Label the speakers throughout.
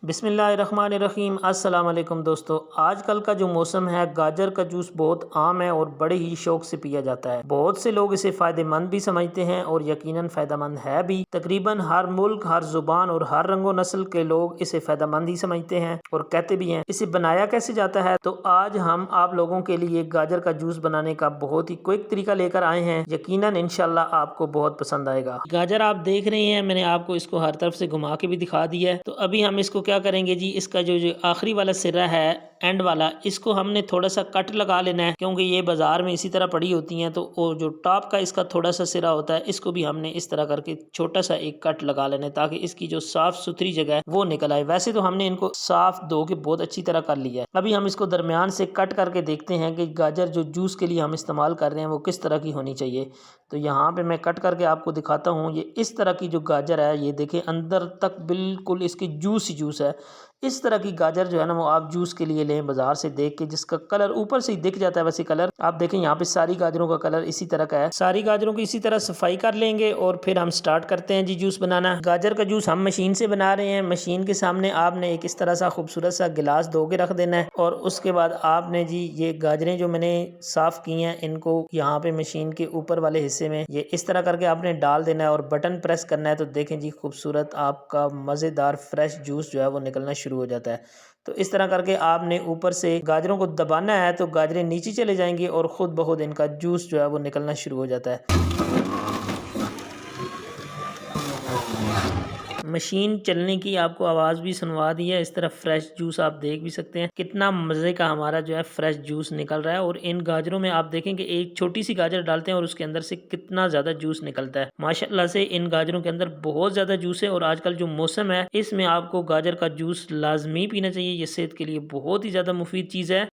Speaker 1: बिस्मिल्लाहिर्रहमानिर्रहीम। अस्सलाम वालेकुम दोस्तों, आजकल का जो मौसम है गाजर का जूस बहुत आम है और बड़े ही शौक से पिया जाता है। बहुत से लोग इसे फ़ायदेमंद भी समझते हैं और यकीनन फ़ायदेमंद है भी। तकरीबन हर मुल्क, हर ज़ुबान और हर रंगो नस्ल के लोग इसे फ़ायदेमंद ही समझते हैं और कहते भी हैं। इसे बनाया कैसे जाता है, तो आज हम आप लोगों के लिए गाजर का जूस बनाने का बहुत ही क्विक तरीका लेकर आए हैं। यकीनन इंशाल्लाह आपको बहुत पसंद आएगा। गाजर आप देख रहे हैं, मैंने आपको इसको हर तरफ से घुमा के भी दिखा दिया है। तो अभी हम इसको क्या करेंगे जी, इसका जो आखिरी वाला सिरा है, एंड वाला, इसको हमने थोड़ा सा कट लगा लेना है, क्योंकि ये बाजार में इसी तरह पड़ी होती हैं। तो वो जो टॉप का इसका थोड़ा सा सिरा होता है, इसको भी हमने इस तरह करके छोटा सा एक कट लगा लेना है, ताकि इसकी जो साफ सुथरी जगह है वो निकल आए। वैसे तो हमने इनको साफ धो के बहुत अच्छी तरह कर लिया है। अभी हम इसको दरमियान से कट करके देखते हैं कि गाजर जो जूस के लिए हम इस्तेमाल कर रहे हैं वो किस तरह की होनी चाहिए। तो यहाँ पे मैं कट करके आपको दिखाता हूँ। ये इस तरह की जो गाजर है, ये देखें अंदर तक बिल्कुल इसकी जूस ही जूस है। इस तरह की गाजर जो है ना, वो आप जूस के लिए लें बाजार से देख के, जिसका कलर ऊपर से ही दिख जाता है। वैसे कलर आप देखें यहाँ पे सारी गाजरों का कलर इसी तरह का है। सारी गाजरों की इसी तरह सफाई कर लेंगे और फिर हम स्टार्ट करते हैं जी जूस बनाना। गाजर का जूस हम मशीन से बना रहे हैं। मशीन के सामने आपने एक इस तरह सा खूबसूरत सा गिलास धो के रख देना है और उसके बाद आपने जी ये गाजरें जो मैंने साफ की हैं, इनको यहाँ पे मशीन के ऊपर वाले हिस्से में ये इस तरह करके आपने डाल देना है और बटन प्रेस करना है। तो देखें जी, खूबसूरत आपका मज़ेदार फ्रेश जूस जो है वो निकलना शुरू हो जाता है। तो इस तरह करके आपने ऊपर से गाजरों को दबाना है, तो गाजरें नीचे चले जाएंगी और ख़ुद ब खुद इनका जूस जो है वो निकलना शुरू हो जाता है। मशीन चलने की आपको आवाज़ भी सुनवा दी है। इस तरह फ्रेश जूस आप देख भी सकते हैं, कितना मज़े का हमारा जो है फ्रेश जूस निकल रहा है। और इन गाजरों में आप देखें कि एक छोटी सी गाजर डालते हैं और उसके अंदर से कितना ज़्यादा जूस निकलता है। माशाल्लाह से इन गाजरों के अंदर बहुत ज़्यादा जूस है। और आजकल जो मौसम है, इसमें आपको गाजर का जूस लाजमी पीना चाहिए। ये सेहत के लिए बहुत ही ज़्यादा मुफीद चीज़ है।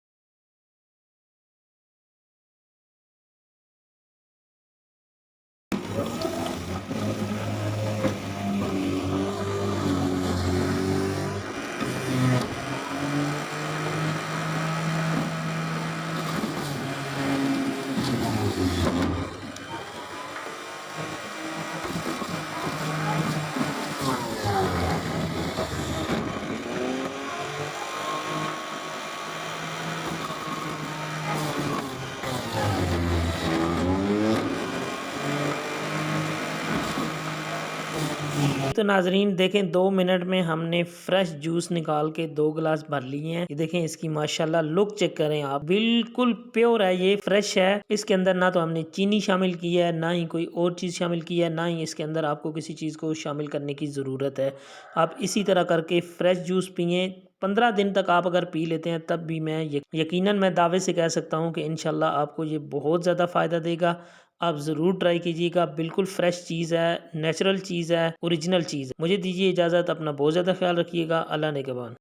Speaker 1: तो नाजरीन देखें, 2 मिनट में हमने फ्रेश जूस निकाल के 2 गिलास भर लिए हैं। ये देखें इसकी माशाल्लाह लुक चेक करें आप, बिल्कुल प्योर है, ये फ्रेश है। इसके अंदर ना तो हमने चीनी शामिल की है, ना ही कोई और चीज़ शामिल की है, ना ही इसके अंदर आपको किसी चीज़ को शामिल करने की ज़रूरत है। आप इसी तरह करके फ्रेश जूस पिए। 15 दिन तक आप अगर पी लेते हैं, तब भी मैं यकीनन मैं दावे से कह सकता हूँ कि इंशाल्लाह आपको ये बहुत ज़्यादा फ़ायदा देगा। आप ज़रूर ट्राई कीजिएगा। बिल्कुल फ्रेश चीज़ है, नेचुरल चीज़ है, ओरिजिनल चीज़ है। मुझे दीजिए इजाज़त। अपना बहुत ज़्यादा ख्याल रखिएगा। अल्लाह ने के बाद।